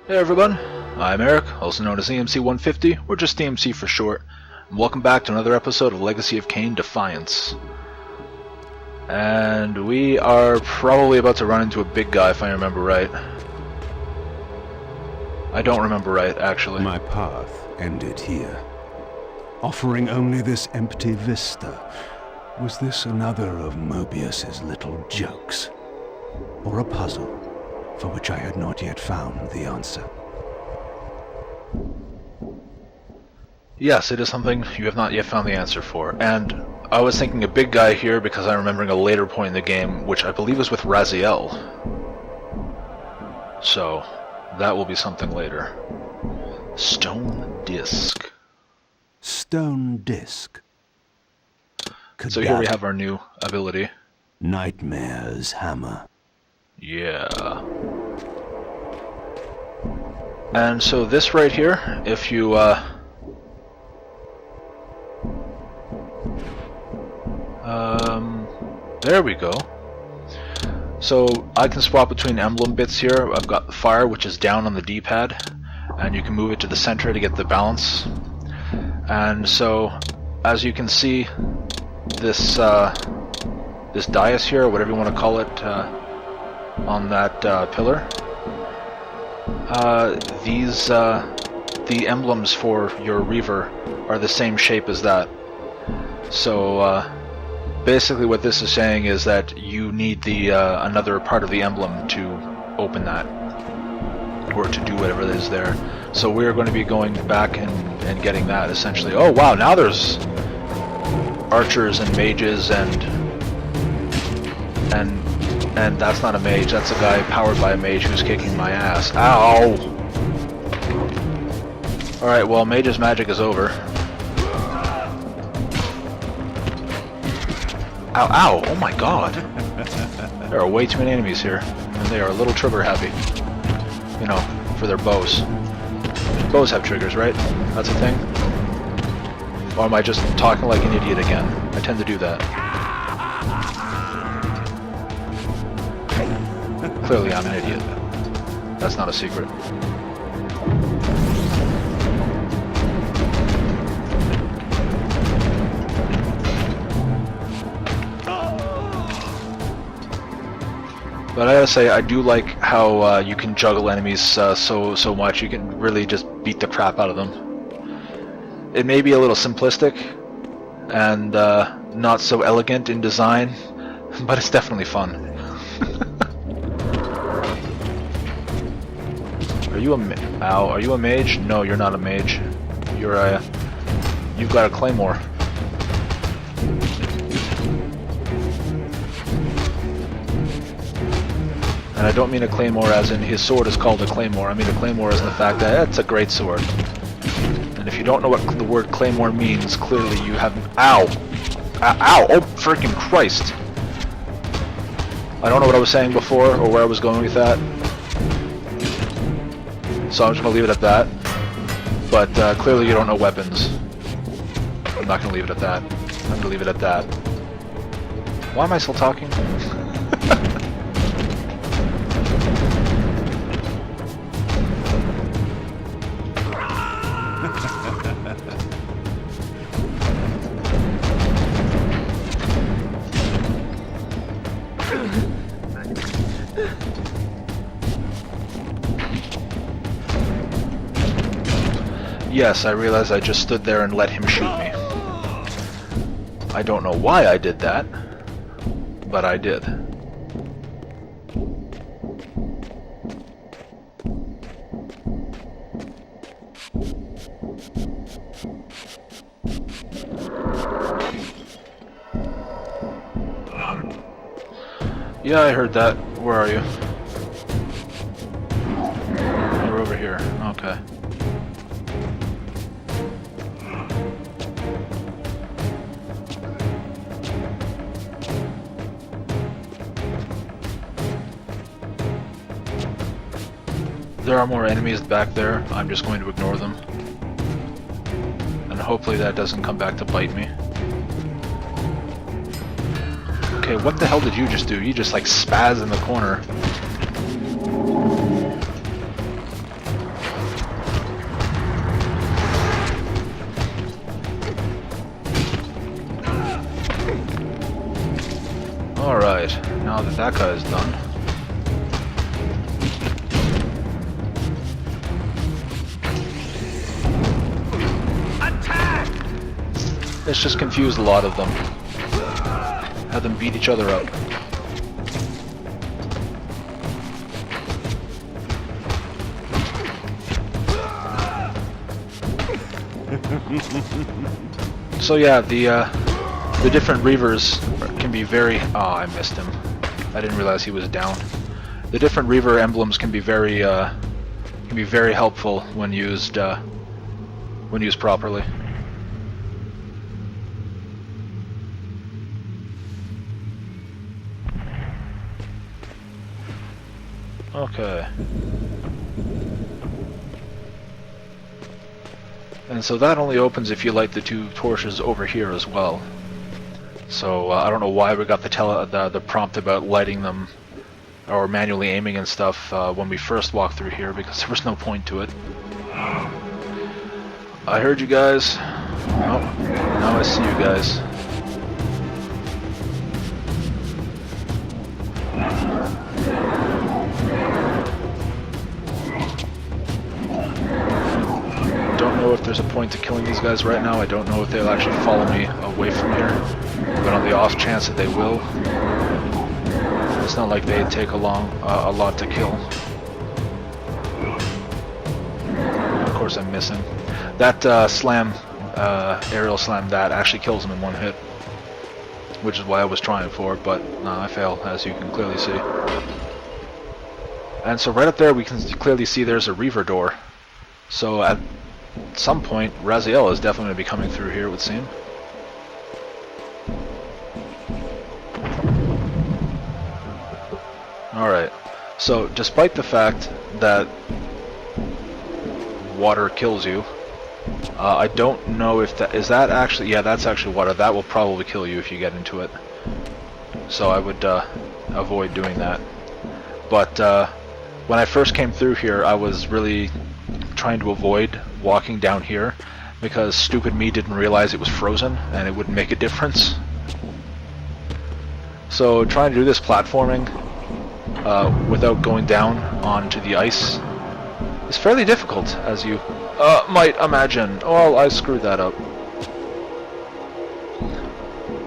Hey everyone, I'm Eric, also known as EMC 150, or just EMC for short, and welcome back to another episode of Legacy of Kain Defiance. And we are probably about to run into a big guy if I remember right. I don't remember right, actually. My path ended here, offering only this empty vista. Was this another of Mobius's little jokes? Or a puzzle for which I had not yet found the answer? Yes, it is something you have not yet found the answer for. And I was thinking a big guy here because I'm remembering a later point in the game, which I believe was with Raziel. So, that will be something later. Stone Disc. Stone Disc. So here we have our new ability. Nightmare's Hammer. Yeah. And so this right here, if you there we go. So I can swap between emblem bits here. I've got the fire, which is down on the D-pad, and you can move it to the center to get the balance. And so, as you can see, this this dais here, or whatever you want to call it, on that pillar, the emblems for your Reaver are the same shape as that. So basically what this is saying is that you need the another part of the emblem to open that, or to do whatever it is there. So we're going to be going back and getting that, essentially. Oh wow, now there's archers and mages and that's not a mage, that's a guy powered by a mage who's kicking my ass. Ow! Alright, well, mage's magic is over. Ow, ow! Oh my god! There are way too many enemies here, and they are a little trigger happy. You know, for their bows. Bows have triggers, right? That's a thing? Or am I just talking like an idiot again? I tend to do that. Clearly I'm an idiot. That's not a secret. But I gotta say, I do like how you can juggle enemies so much. You can really just beat the crap out of them. It may be a little simplistic and not so elegant in design, but it's definitely fun. Are you a mage? No, you're not a mage. You've got a claymore. And I don't mean a claymore as in his sword is called a claymore. I mean a claymore as in the fact that it's a great sword. And if you don't know what the word claymore means, clearly you haven't. Ow! Ow! Oh, freaking Christ! I don't know what I was saying before or where I was going with that. So I'm just going to leave it at that. But clearly you don't know weapons. I'm not going to leave it at that. I'm going to leave it at that. Why am I still talking? Yes, I realize I just stood there and let him shoot me. I don't know why I did that, but I did. Yeah, I heard that. Where are you? You're over here. Okay. There are more enemies back there. I'm just going to ignore them. And hopefully that doesn't come back to bite me. Okay, what the hell did you just do? You just like spaz in the corner. That guy's done. Attack! It's just confused a lot of them. Have them beat each other up. So yeah, the different Reavers can be very... Oh, I missed him. I didn't realize he was down. The different Reaver emblems can be very helpful when used properly. Okay. And so that only opens if you light the two torches over here as well. So I don't know why we got the prompt about lighting them or manually aiming and stuff when we first walked through here, because there was no point to it. I heard you guys. Oh, now I see you guys. If there's a point to killing these guys right now. I don't know if they'll actually follow me away from here, but on the off chance that they will, it's not like they take a lot to kill. Of course I'm missing. That aerial slam, that actually kills him in one hit, which is what I was trying for, but I fail, as you can clearly see. And so right up there we can clearly see there's a Reaver door. So at some point, Raziel is definitely going to be coming through here, it would seem. Alright, so despite the fact that water kills you, I don't know if that... Is that actually... Yeah, that's actually water. That will probably kill you if you get into it. So I would avoid doing that. But when I first came through here, I was really trying to avoid walking down here because stupid me didn't realize it was frozen and it wouldn't make a difference. So trying to do this platforming without going down onto the ice is fairly difficult, as you might imagine. Well, I screwed that up.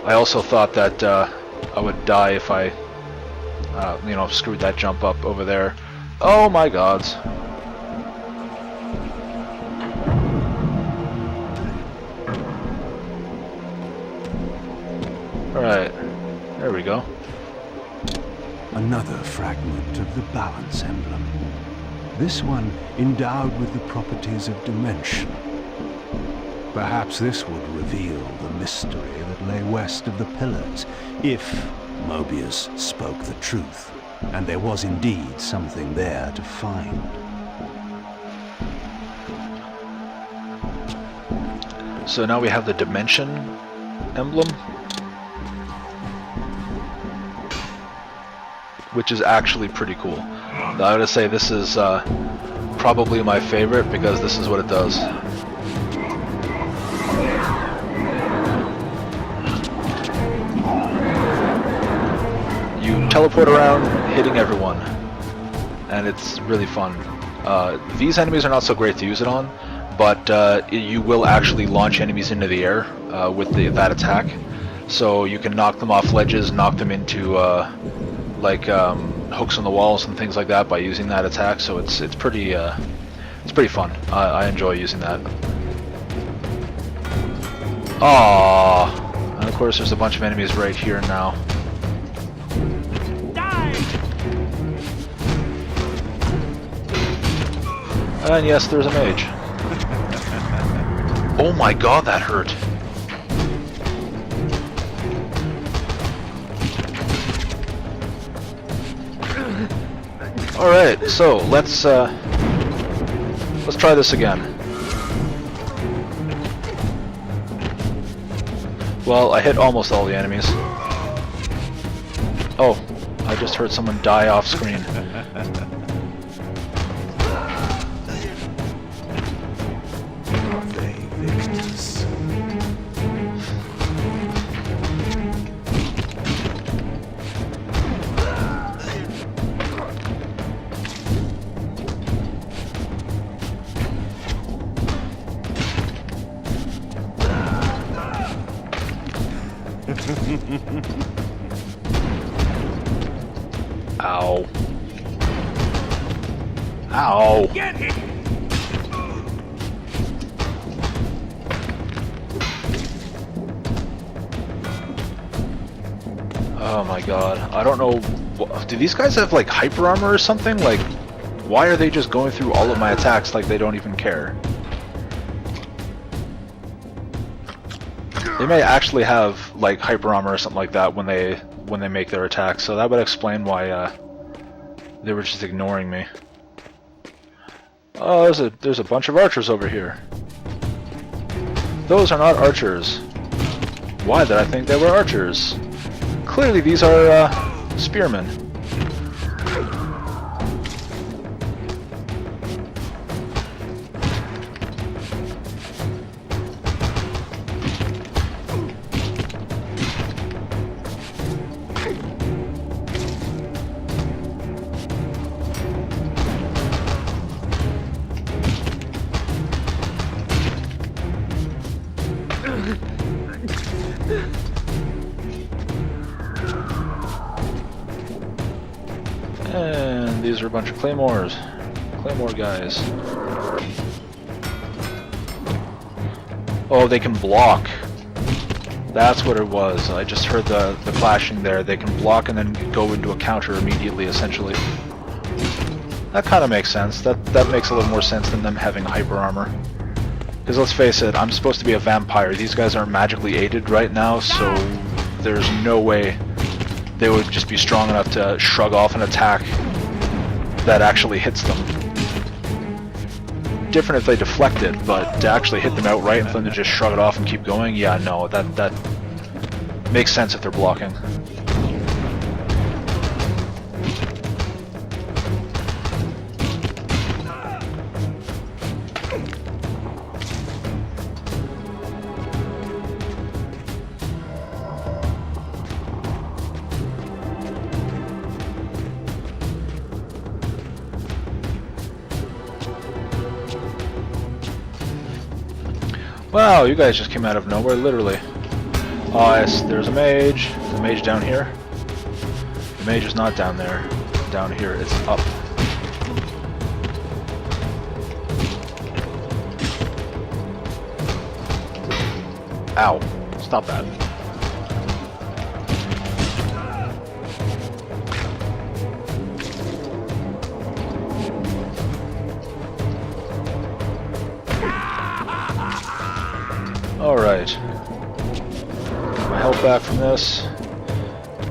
I also thought that I would die if I screwed that jump up over there. Oh my gods. Alright, there we go. Another fragment of the Balance Emblem. This one endowed with the properties of dimension. Perhaps this would reveal the mystery that lay west of the pillars, if Mobious spoke the truth, and there was indeed something there to find. So now we have the Dimension emblem, which is actually pretty cool. I would say this is probably my favorite because this is what it does. You teleport around, hitting everyone, and it's really fun. These enemies are not so great to use it on, but you will actually launch enemies into the air with that attack. So you can knock them off ledges, knock them into hooks on the walls and things like that by using that attack. So it's pretty fun. I enjoy using that. Aww. And of course there's a bunch of enemies right here now. Die! And yes, there's a mage. Oh my god, that hurt. Alright, so let's try this again. Well, I hit almost all the enemies. Oh, I just heard someone die off screen. Ow. Ow. Get him! Oh my god. I don't know. Do these guys have like hyper armor or something? Like, why are they just going through all of my attacks like they don't even care? They may actually have like hyper armor or something like that when they make their attacks, so that would explain why they were just ignoring me. Oh, there's a bunch of archers over here. Those are not archers. Why did I think they were archers? Clearly these are spearmen. And these are a bunch of claymores. Claymore guys. Oh, they can block. That's what it was. I just heard the clashing there. They can block and then go into a counter immediately, essentially. That kind of makes sense. That makes a little more sense than them having hyper armor. Because let's face it, I'm supposed to be a vampire. These guys aren't magically aided right now, so there's no way they would just be strong enough to shrug off an attack that actually hits them. Different if they deflect it, but to actually hit them outright and for them to just shrug it off and keep going, yeah, no, that makes sense if they're blocking. Wow, you guys just came out of nowhere, literally. Oh, yes, there's a mage. There's a mage down here. The mage is not down there. Down here, it's up. Ow. Stop that. Alright. My health back from this.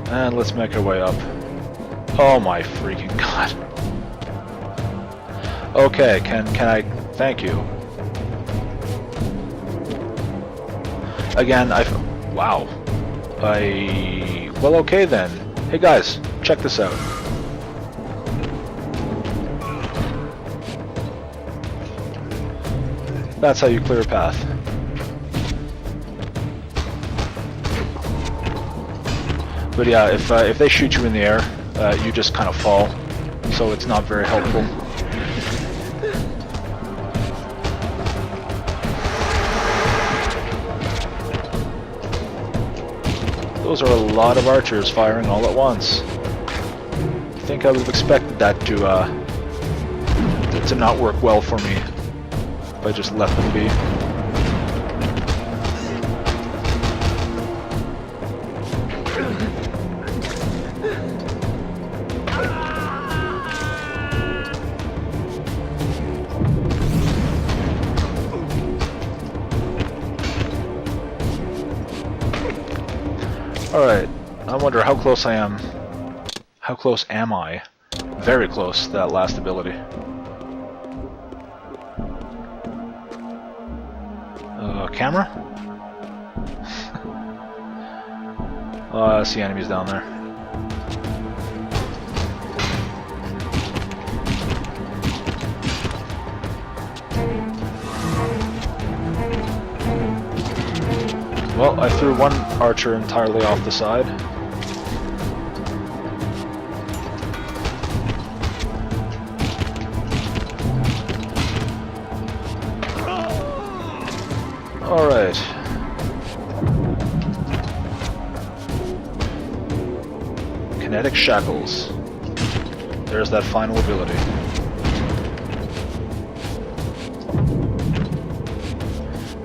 And let's make our way up. Oh my freaking god. Okay, can I... Thank you. Again, wow. Well, okay then. Hey guys, check this out. That's how you clear a path. But yeah, if they shoot you in the air, you just kind of fall, so it's not very helpful. Those are a lot of archers firing all at once. I think I would have expected that to not work well for me if I just left them be. Alright, I wonder how close I am. How close am I? Very close to that last ability. Camera? Oh, I see enemies down there. Well, I threw one archer entirely off the side. Alright. Kinetic Shackles. There's that final ability.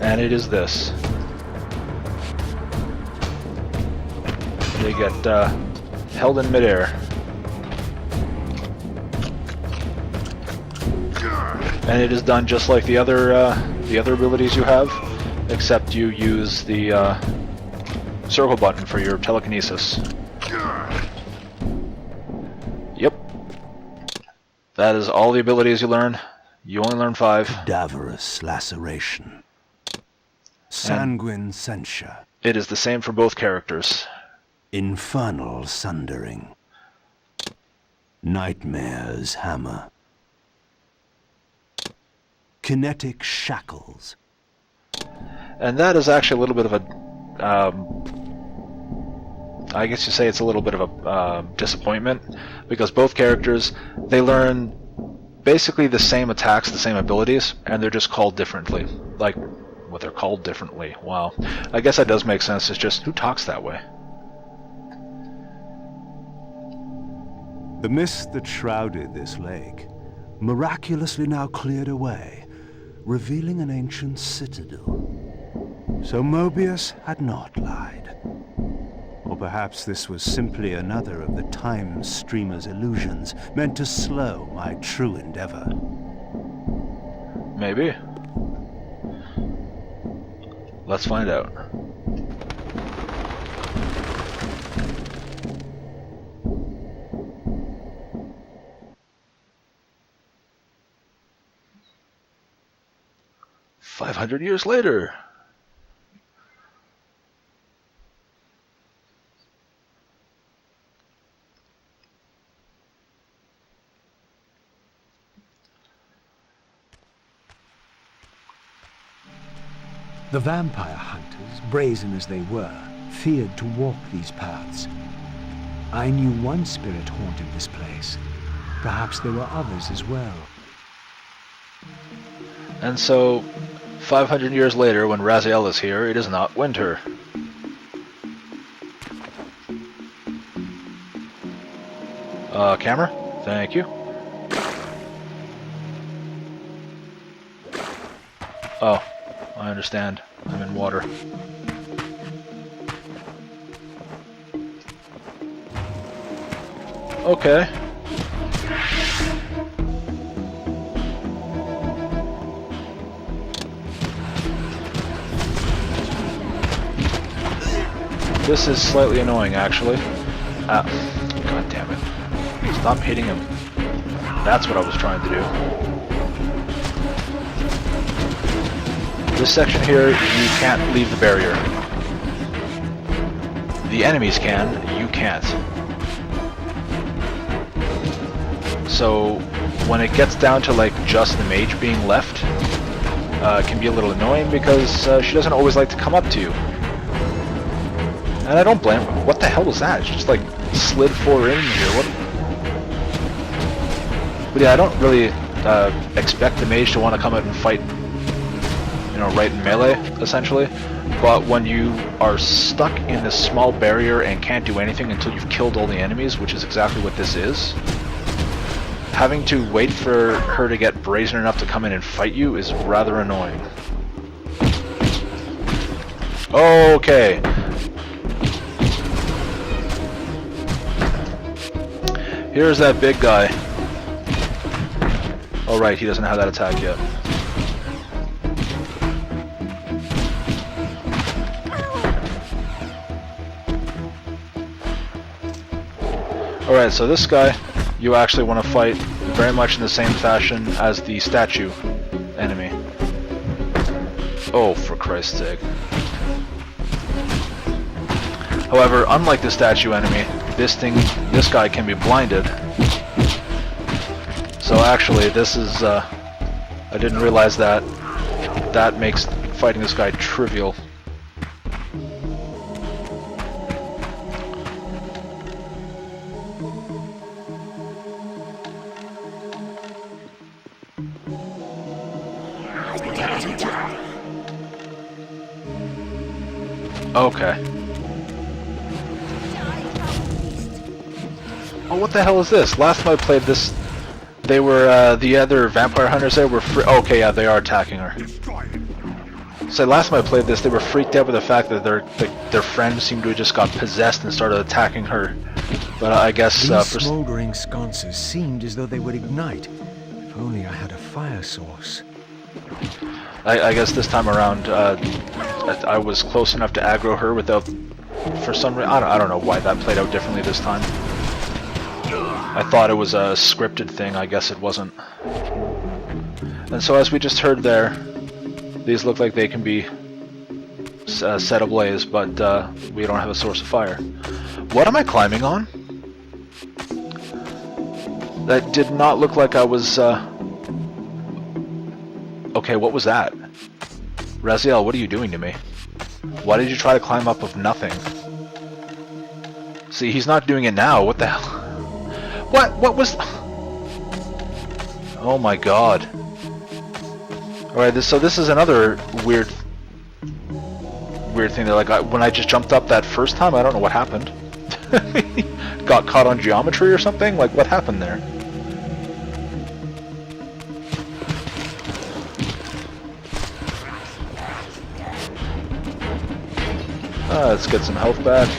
And it is this. They get held in midair. And it is done just like the other abilities you have, except you use the circle button for your telekinesis. Yep. That is all the abilities you learn. You only learn 5. Cadaverous laceration. Sanguine censure. It is the same for both characters. Infernal sundering. Nightmare's hammer. Kinetic shackles. And that is actually a little bit of a, I guess you say it's a little bit of a disappointment, because both characters, they learn basically the same attacks, the same abilities, and they're just called differently. Like, what they're called differently. Wow. I guess that does make sense. It's just, who talks that way? The mist that shrouded this lake, miraculously now cleared away, revealing an ancient citadel. So Mobius had not lied. Or perhaps this was simply another of the time streamer's illusions, meant to slow my true endeavor. Maybe. Let's find out. "500 years later." The vampire hunters, brazen as they were, feared to walk these paths. I knew one spirit haunted this place. Perhaps there were others as well. And so, 500 years later, when Raziel is here, it is not winter. Camera? Thank you. Oh, I understand. I'm in water. Okay. This is slightly annoying, actually. God damn it. Stop hitting him. That's what I was trying to do. This section here, you can't leave the barrier. The enemies can, you can't. So, when it gets down to like just the mage being left, it can be a little annoying because she doesn't always like to come up to you. And I don't blame her. What the hell was that? She just like slid forward in here. What? But yeah, I don't really expect the mage to want to come out and fight, you know, right in melee, essentially. But when you are stuck in this small barrier and can't do anything until you've killed all the enemies, which is exactly what this is, having to wait for her to get brazen enough to come in and fight you is rather annoying. Okay. Here's that big guy. Oh right, he doesn't have that attack yet. Alright, so this guy, you actually want to fight very much in the same fashion as the statue enemy. Oh, for Christ's sake. However, unlike the statue enemy, this guy can be blinded. So actually, this is, I didn't realize that. That makes fighting this guy trivial. Okay. Oh, what the hell is this? Last time I played this, they were, the other vampire hunters there were okay, yeah, they are attacking her. So last time I played this, they were freaked out with the fact that their friend seemed to have just got possessed and started attacking her. But I guess These smoldering sconces seemed as though they would ignite. If only I had a fire source. I guess this time around, I was close enough to aggro her without, for some reason, I don't know why that played out differently this time. I thought it was a scripted thing, I guess it wasn't. And so as we just heard there, these look like they can be set ablaze, but we don't have a source of fire. What am I climbing on? That did not look like I was... Okay, what was that? Raziel, what are you doing to me? Why did you try to climb up of nothing? See, he's not doing it now. What the hell? What was... Oh my god. Alright, so this is another weird thing that, like, when I just jumped up that first time, I don't know what happened. Got caught on geometry or something? Like, what happened there? Let's get some health back.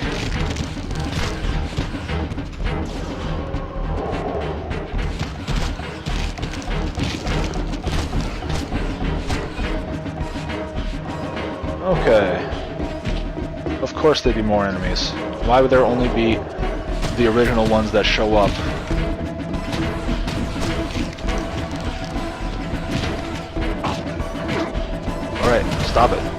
Okay. Of course there'd be more enemies. Why would there only be the original ones that show up? Alright, stop it.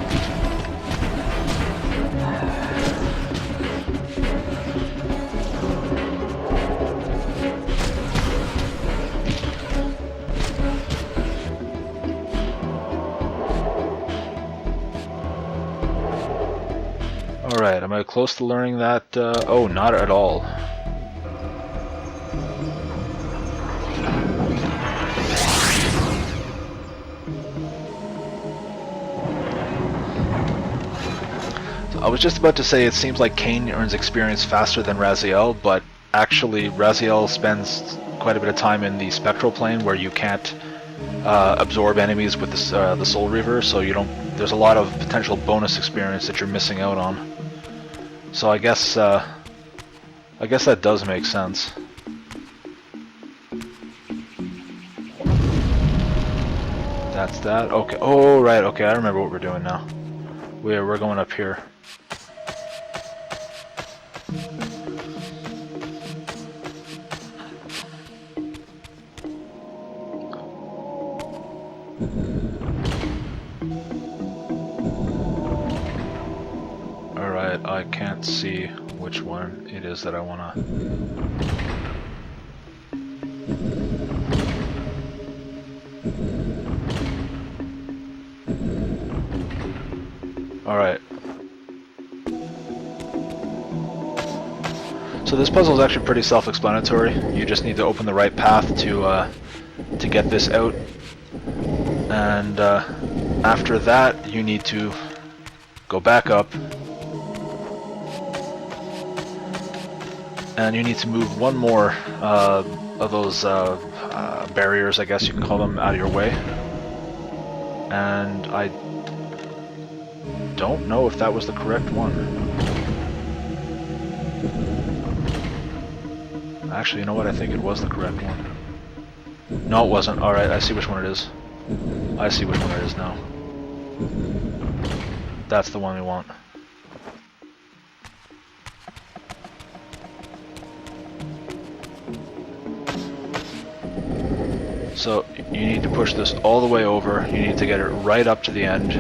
Alright, am I close to learning that? Oh, not at all. So I was just about to say it seems like Kain earns experience faster than Raziel, but actually Raziel spends quite a bit of time in the spectral plane where you can't absorb enemies with the Soul Reaver, so you don't. There's a lot of potential bonus experience that you're missing out on. So I guess that does make sense. That's that. Okay. Oh right. Okay, I remember what we're doing now. We're going up here. Alright, I can't see which one it is that I wanna... Alright. So this puzzle is actually pretty self-explanatory. You just need to open the right path to get this out. And after that, you need to go back up. And you need to move one more of those barriers, I guess you can call them, out of your way. And I don't know if that was the correct one. Actually, you know what? I think it was the correct one. No, it wasn't. Alright, I see which one it is. I see which one it is now. That's the one we want. So you need to push this all the way over. You need to get it right up to the end,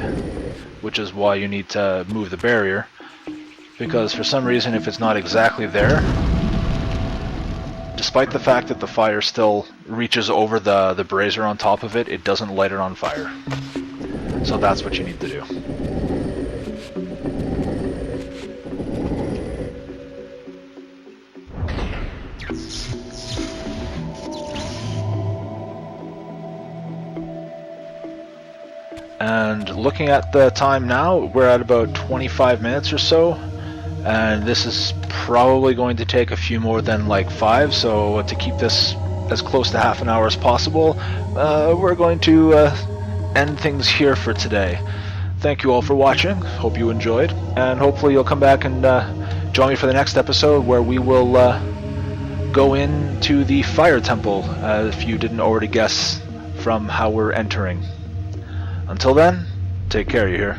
which is why you need to move the barrier. Because for some reason, if it's not exactly there, despite the fact that the fire still reaches over the brazier on top of it, it doesn't light it on fire. So that's what you need to do. And looking at the time now, we're at about 25 minutes or so. and this is probably going to take a few more than like 5, so to keep this as close to half an hour as possible, we're going to end things here for today. Thank you all for watching, hope you enjoyed, and hopefully you'll come back and join me for the next episode where we will go into the Fire Temple, if you didn't already guess from how we're entering. Until then, take care, you hear?